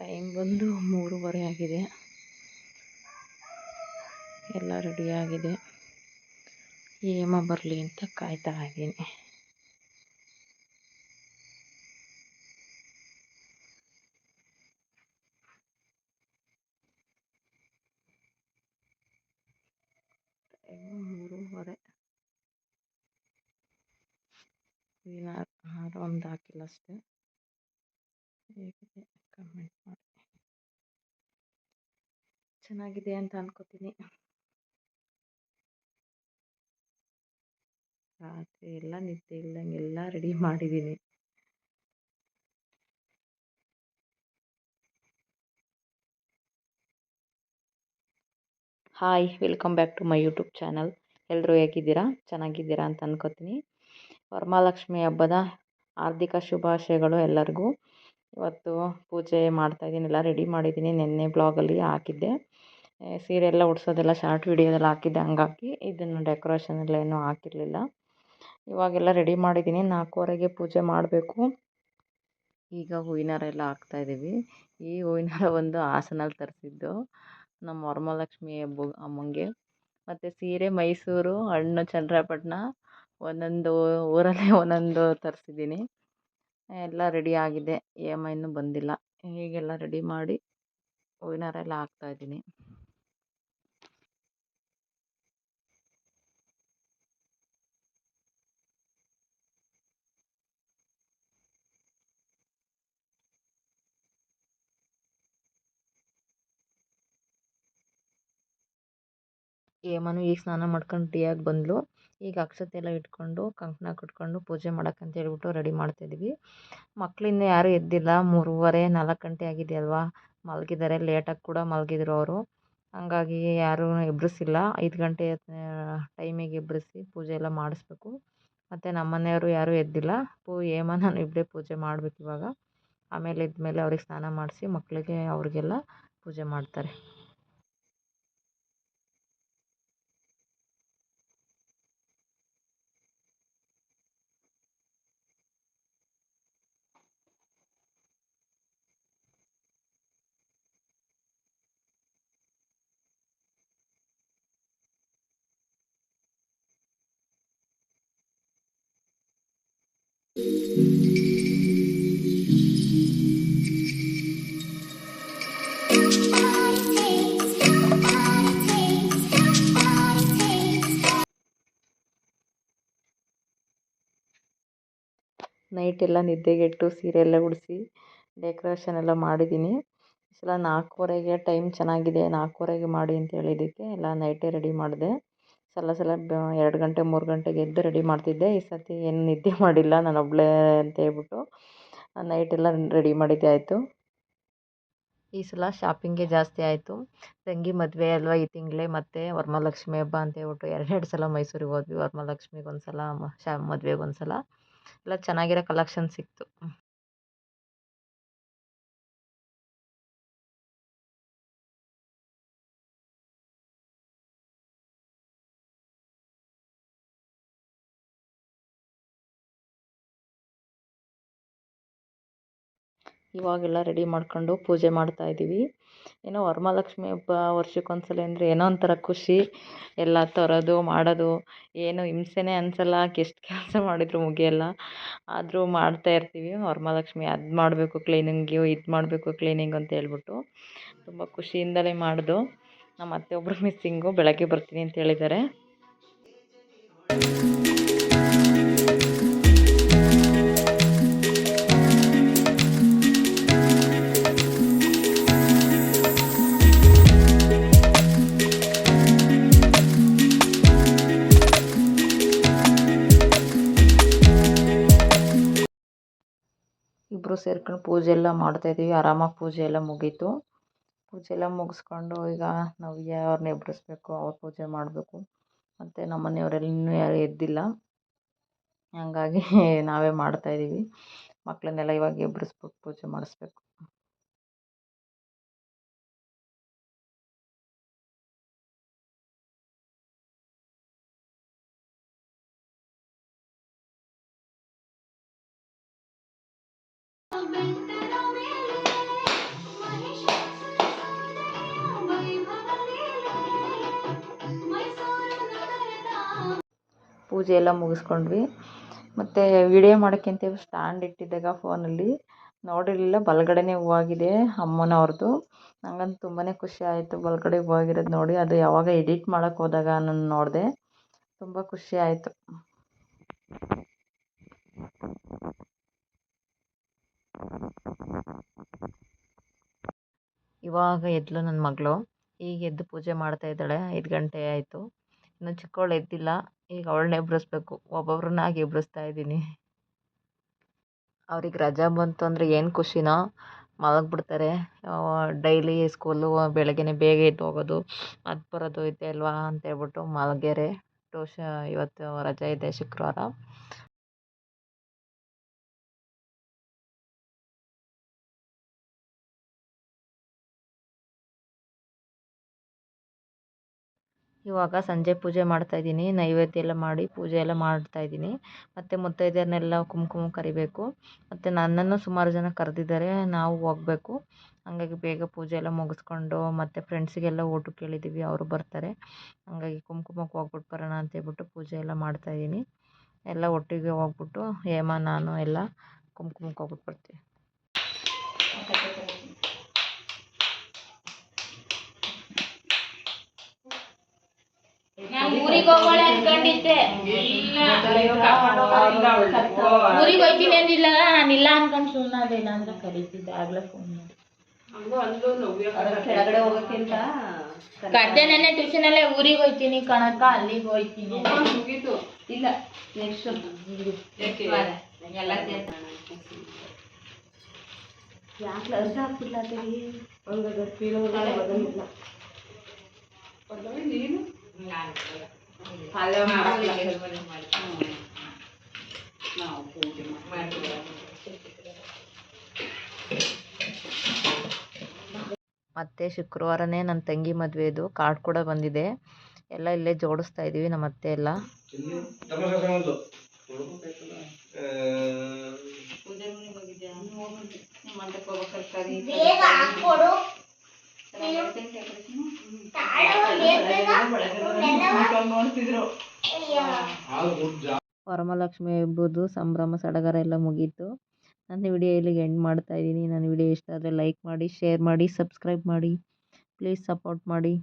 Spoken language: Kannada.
ಟೈಮ್ ಬಂದು 3:30 ಆಗಿದೆ. ಎಲ್ಲ ರೆಡಿಯಾಗಿದೆ. ಹೇಮ ಬರಲಿ ಅಂತ ಕಾಯ್ತಾ ಇದ್ದೀನಿ. ಟೈಮ್ 3:30. ಒಂದು ಹಾಕಿಲ್ಲ ಅಷ್ಟೇ. ಹೇಗಿದೆ ಕಮೆಂಟ್ ಮಾಡಿ. ಚೆನ್ನಾಗಿದೆ ಅಂತ ಅನ್ಕೋತೀನಿ. ರಾತ್ರಿ ಎಲ್ಲ ನಿದ್ದೆ ಇಲ್ದಂಗೆ ಎಲ್ಲ ರೆಡಿ ಮಾಡಿದ್ದೀನಿ. Hi, welcome back to my YouTube channel. ಎಲ್ಲರೂ ಹೇಗಿದ್ದೀರಾ? ಚೆನ್ನಾಗಿದ್ದೀರಾ ಅಂತ ಅನ್ಕೋತೀನಿ. ವರಮಹಾಲಕ್ಷ್ಮಿ ಹಬ್ಬದ ಹಾರ್ದಿಕ ಶುಭಾಶಯಗಳು ಎಲ್ಲರಿಗೂ. ಇವತ್ತು ಪೂಜೆ ಮಾಡ್ತಾಯಿದ್ದೀನಿ, ಎಲ್ಲ ರೆಡಿ ಮಾಡಿದ್ದೀನಿ. ನಿನ್ನೆ ಬ್ಲಾಗಲ್ಲಿ ಹಾಕಿದ್ದೆ. ಸೀರೆ ಎಲ್ಲ ಉಡ್ಸೋದೆಲ್ಲ ಶಾರ್ಟ್ ವಿಡಿಯೋದೆಲ್ಲ ಹಾಕಿದ್ದೆ. ಹಂಗಾಗಿ ಇದನ್ನು ಡೆಕೋರೇಷನೆಲ್ಲ ಏನೂ ಹಾಕಿರಲಿಲ್ಲ. ಇವಾಗೆಲ್ಲ ರೆಡಿ ಮಾಡಿದ್ದೀನಿ. 4:15ಗೆ ಪೂಜೆ ಮಾಡಬೇಕು. ಈಗ ಹೂವಿನಾರ ಎಲ್ಲ ಹಾಕ್ತಾಯಿದ್ದೀವಿ. ಈ ಹೂವಿನಾರ ಒಂದು ಹಾಸನಲ್ಲಿ ತರಿಸಿದ್ದು ನಮ್ಮ ವರಮಹಾಲಕ್ಷ್ಮಿ ಅಮ್ಮಂಗೆ. ಮತ್ತು ಸೀರೆ ಮೈಸೂರು, ಹಣ್ಣು ಚನ್ನರಾಯಪಟ್ಟಣ, ಒಂದೊಂದು ಊರಲ್ಲೇ ಒಂದೊಂದು ತರಿಸಿದ್ದೀನಿ. ಎಲ್ಲ ರೆಡಿ ಆಗಿದೆ. ಹೇಮ ಇನ್ನೂ ಬಂದಿಲ್ಲ. ಹೀಗೆಲ್ಲ ರೆಡಿ ಮಾಡಿ ಹೂವಿನಾರ ಎಲ್ಲ ಹಾಕ್ತಾಯಿದ್ದೀನಿ. ಹೇಮನು ಈಗ ಸ್ನಾನ ಮಾಡ್ಕೊಂಡು ಟೀಯಾಗಿ ಬಂದಳು. ಈಗ ಅಕ್ಷತೆ ಎಲ್ಲ ಇಟ್ಕೊಂಡು ಕಂಕಣ ಕಟ್ಕೊಂಡು ಪೂಜೆ ಮಾಡೋಕ್ಕಂತ ಹೇಳ್ಬಿಟ್ಟು ರೆಡಿ ಮಾಡ್ತಾಯಿದ್ವಿ. ಮಕ್ಕಳಿಂದ ಯಾರೂ ಎದ್ದಿಲ್ಲ. 3:30 4 ಗಂಟೆ ಆಗಿದೆ ಅಲ್ವಾ, ಮಲಗಿದ್ದಾರೆ. ಲೇಟಾಗಿ ಕೂಡ ಮಲಗಿದ್ರು ಅವರು. ಹಂಗಾಗಿ ಯಾರೂ ಎಬ್ಬಿಸಿಲ್ಲ. 5 ಗಂಟೆ ಟೈಮಿಗೆ ಎಬ್ಬಿಸಿ ಪೂಜೆ ಎಲ್ಲ ಮಾಡಿಸ್ಬೇಕು. ಮತ್ತು ನಮ್ಮ ಮನೆಯವರು ಯಾರೂ ಎದ್ದಿಲ್ಲ. ಹೇಮ ನಾನು ಇಬ್ಬರೇ ಪೂಜೆ ಮಾಡಬೇಕು ಇವಾಗ. ಆಮೇಲೆ ಇದ್ಮೇಲೆ ಅವ್ರಿಗೆ ಸ್ನಾನ ಮಾಡಿಸಿ ಮಕ್ಕಳಿಗೆ ಅವ್ರಿಗೆಲ್ಲ ಪೂಜೆ ಮಾಡ್ತಾರೆ. ನೈಟ್ ಎಲ್ಲ ನಿದ್ದೆಗೆಟ್ಟು ಸೀರೆ ಎಲ್ಲ ಉಡಿಸಿ ಡೆಕೋರೇಷನ್ ಎಲ್ಲ ಮಾಡಿದ್ದೀನಿ. ಈ ಸಲ 4:15ಗೆ ಟೈಮ್ ಚೆನ್ನಾಗಿದೆ, 4:15ಗೆ ಮಾಡಿ ಅಂತ ಹೇಳಿದ್ದಕ್ಕೆ ಎಲ್ಲ ನೈಟೇ ರೆಡಿ ಮಾಡಿದೆ. ಸಲ 2 ಗಂಟೆ 3 ಗಂಟೆಗೆ ಎದ್ದು ರೆಡಿ ಮಾಡ್ತಿದ್ದೆ. ಈ ಸರ್ತಿ ಏನು ನಿದ್ದೆ ಮಾಡಿಲ್ಲ ನಾನು ಒಬ್ಬಳೇ ಅಂತ ಹೇಳ್ಬಿಟ್ಟು ನೈಟೆಲ್ಲ ರೆಡಿ ಮಾಡಿದ್ದೆ ಆಯಿತು. ಈ ಸಲ ಶಾಪಿಂಗೇ ಜಾಸ್ತಿ ಆಯಿತು. ತಂಗಿ ಮದುವೆ ಅಲ್ವಾ ಈ ತಿಂಗಳೇ, ಮತ್ತು ವರಮಹಾಲಕ್ಷ್ಮಿ ಹಬ್ಬ ಅಂತ ಹೇಳ್ಬಿಟ್ಟು 2 ಸಲ ಮೈಸೂರಿಗೆ ಹೋದ್ವಿ. ವರಮಹಾಲಕ್ಷ್ಮಿಗೆ ಒಂದು ಸಲ, ಮದುವೆಗೆ ಒಂದು ಸಲ. ಎಲ್ಲ ಚೆನ್ನಾಗಿರೋ ಕಲೆಕ್ಷನ್ ಸಿಕ್ತು. ಇವಾಗೆಲ್ಲ ರೆಡಿ ಮಾಡ್ಕೊಂಡು ಪೂಜೆ ಮಾಡ್ತಾಯಿದ್ದೀವಿ. ಏನೋ ವರಮಹಾಲಕ್ಷ್ಮಿ ಹಬ್ಬ ವರ್ಷಕ್ಕೊಂದ್ಸಲ ಅಂದರೆ ಏನೋ ಒಂಥರ ಖುಷಿ. ಎಲ್ಲ ತರೋದು ಮಾಡೋದು ಏನು ಹಿಂಸೆನೇ ಅನಿಸಲ್ಲ. ಎಷ್ಟು ಕೆಲಸ ಮಾಡಿದರೂ ಮುಗಿಯಲ್ಲ. ಆದರೂ ಮಾಡ್ತಾಯಿರ್ತೀವಿ. ವರಮಹಾಲಕ್ಷ್ಮಿ ಅದು ಮಾಡಬೇಕು ಕ್ಲೀನಿಂಗು, ಇದು ಮಾಡಬೇಕು ಕ್ಲೀನಿಂಗ್ ಅಂತ ಹೇಳ್ಬಿಟ್ಟು ತುಂಬ ಖುಷಿಯಿಂದಲೇ ಮಾಡೋದು. ನಮ್ಮ ಅತ್ತೆ ಒಬ್ಬರು ಮಿಸ್ಸಿಂಗು, ಬೆಳಗ್ಗೆ ಬರ್ತೀನಿ ಅಂತ ಹೇಳಿದ್ದಾರೆ. ಇಬ್ಬರು ಸೇರ್ಕೊಂಡು ಪೂಜೆ ಎಲ್ಲ ಮಾಡ್ತಾಯಿದ್ದೀವಿ. ಆರಾಮಾಗಿ ಪೂಜೆ ಎಲ್ಲ ಮುಗೀತು. ಪೂಜೆ ಎಲ್ಲ ಮುಗಿಸ್ಕೊಂಡು ಈಗ ನವ್ಯ ಅವ್ರನ್ನ ಎಬ್ಬರಿಸ್ಬೇಕು, ಅವ್ರು ಪೂಜೆ ಮಾಡಬೇಕು. ಮತ್ತು ನಮ್ಮ ಮನೆಯವರೆಲ್ಲೂ ಯಾರೂ ಎದ್ದಿಲ್ಲ. ಹಂಗಾಗಿ ನಾವೇ ಮಾಡ್ತಾಯಿದ್ದೀವಿ. ಮಕ್ಕಳನ್ನೆಲ್ಲ ಇವಾಗ ಎಬ್ಬರಿಸ್ಬಿಟ್ಟು ಪೂಜೆ ಮಾಡಿಸ್ಬೇಕು. ಪೂಜೆ ಎಲ್ಲ ಮುಗಿಸ್ಕೊಂಡ್ವಿ. ಮತ್ತು ವಿಡಿಯೋ ಮಾಡೋಕ್ಕೆ ಅಂತ ಸ್ಟ್ಯಾಂಡ್ ಇಟ್ಟಿದ್ದಾಗ ಫೋನಲ್ಲಿ ನೋಡಿರಲಿಲ್ಲ, ಬಲಗಡೆನೇ ಹೂವಾಗಿದೆ ಅಮ್ಮನವ್ರದ್ದು. ನಂಗಂತೂ ತುಂಬಾ ಖುಷಿ ಆಯಿತು ಬಲಗಡೆ ಹೂವಾಗಿರೋದು ನೋಡಿ. ಅದು ಯಾವಾಗ ಎಡಿಟ್ ಮಾಡೋಕ್ಕೆ ಹೋದಾಗ ನಾನು ನೋಡಿದೆ, ತುಂಬ ಖುಷಿ ಆಯಿತು. ಇವಾಗ ಎದ್ಲು ನನ್ನ ಮಗಳು. ಈಗ ಎದ್ದು ಪೂಜೆ ಮಾಡ್ತಾ ಇದ್ದಾಳೆ. 5 ಗಂಟೆ ಆಯಿತು. ಇನ್ನು ಚಿಕ್ಕವಳು ಎದ್ದಿಲ್ಲ. ಈಗ ಅವಳನ್ನ ಎಬ್ಬಿಸ್ಬೇಕು. ಒಬ್ಬೊಬ್ರನ್ನಾಗಿ ಎಬ್ಬಿಸ್ತಾ ಇದ್ದೀನಿ. ಅವ್ರಿಗೆ ರಜಾ ಬಂತು ಅಂದರೆ ಏನು ಖುಷಿನೋ, ಮಲಗಿಬಿಡ್ತಾರೆ. ಡೈಲಿ ಸ್ಕೂಲು ಬೆಳಗ್ಗೆನೇ ಬೇಗ ಎದ್ದು ಹೋಗೋದು, ಅದು ಬರೋದು ಇದೆ ಅಲ್ವಾ ಅಂತೇಳ್ಬಿಟ್ಟು ಮಲಗ್ಯಾರೆ. ಇವತ್ತು ರಜೆ ಇದೆ, ಶುಕ್ರವಾರ. ಇವಾಗ ಸಂಜೆ ಪೂಜೆ ಮಾಡ್ತಾಯಿದ್ದೀನಿ. ನೈವೇದ್ಯ ಎಲ್ಲ ಮಾಡಿ ಪೂಜೆ ಎಲ್ಲ ಮಾಡ್ತಾಯಿದ್ದೀನಿ. ಮತ್ತು ಮುತ್ತೈದೆಯರನ್ನೆಲ್ಲ ಕುಂಕುಮ ಕರಿಬೇಕು. ಮತ್ತು ನನ್ನನ್ನು ಸುಮಾರು ಜನ ಕರೆದಿದ್ದಾರೆ, ನಾವು ಹೋಗಬೇಕು. ಹಾಗಾಗಿ ಬೇಗ ಪೂಜೆ ಎಲ್ಲ ಮುಗಿಸ್ಕೊಂಡು ಮತ್ತು ಫ್ರೆಂಡ್ಸಿಗೆಲ್ಲ ಊಟಕ್ಕೆ ಕೇಳಿದ್ದೀವಿ, ಅವರು ಬರ್ತಾರೆ. ಹಾಗಾಗಿ ಕುಂಕುಮಕ್ಕೆ ಹೋಗ್ಬಿಟ್ಟು ಬರೋಣ ಅಂತೇಳ್ಬಿಟ್ಟು ಪೂಜೆ ಎಲ್ಲ ಮಾಡ್ತಾಯಿದ್ದೀನಿ. ಎಲ್ಲ ಒಟ್ಟಿಗೆ ಹೋಗ್ಬಿಟ್ಟು ಹೇಮ ನಾನು ಎಲ್ಲ ಕುಂಕುಮಕ್ಕೆ ಹೋಗ್ಬಿಟ್ಟು ಬರ್ತೀವಿ. ಊರಿಗೆ ಹೋಗೋಳೆ ಅನ್ಕೊಂಡಿದ್ದೆ. ಊರಿಗೆ ಹೋಗ್ತೀನಿ ಅಂದಿಲ್ಲ, ನಾನು ಇಲ್ಲ ಅನ್ಕೊಂಡು ಸುಮ್ಮನಾದೆ. ಇಲ್ಲ ಅಂದ್ರೆ ಕರೀತಿದ್ದೆ ಆಗ್ಲೇ ಫೋನ್ ಮಾಡಿ. ಕೆಳಗಡೆ ಹೋಗೋಕ್ಕಿಂತ ಕರ್ದೆ ನೆನ್ನೆ ಟ್ಯೂಷನಲ್ಲೇ ಊರಿಗೆ ಹೋಗ್ತೀನಿ ಕಣಕ್ಕ, ಅಲ್ಲಿಗೆ ಹೋಗ್ತೀನಿ. ಇಲ್ಲ ನೆಕ್ಸ್ಟ್ ಎಲ್ಲ ಯಾಕೆ ಅರ್ಧ ಹಾಕ್ಬಿಡ್ಲಾತೀರಿ ಒಳಗಡೆ ನೀನು ಮತ್ತು ಶುಕ್ರವಾರನೇ ನನ್ನ ತಂಗಿ ಮದುವೆದು ಕಾರ್ಡ್ ಕೂಡ ಬಂದಿದೆ. ಎಲ್ಲ ಇಲ್ಲೇ ಜೋಡಿಸ್ತಾ ಇದ್ದೀವಿ ನಮ್ಮ ಅತ್ತೆ ಎಲ್ಲ. ವರಮಹಾಲಕ್ಷ್ಮಿ ಹಬ್ಬದ್ದು ಸಂಭ್ರಮ ಸಡಗರ ಎಲ್ಲ ಮುಗೀತು. ನನ್ನ ವಿಡಿಯೋ ಇಲ್ಲಿಗೆ ಎಂಡ್ ಮಾಡ್ತಾಯಿದ್ದೀನಿ. ನನ್ನ ವಿಡಿಯೋ ಇಷ್ಟ ಆದರೆ ಲೈಕ್ ಮಾಡಿ, ಶೇರ್ ಮಾಡಿ, ಸಬ್ಸ್ಕ್ರೈಬ್ ಮಾಡಿ. ಪ್ಲೀಸ್ ಸಪೋರ್ಟ್ ಮಾಡಿ.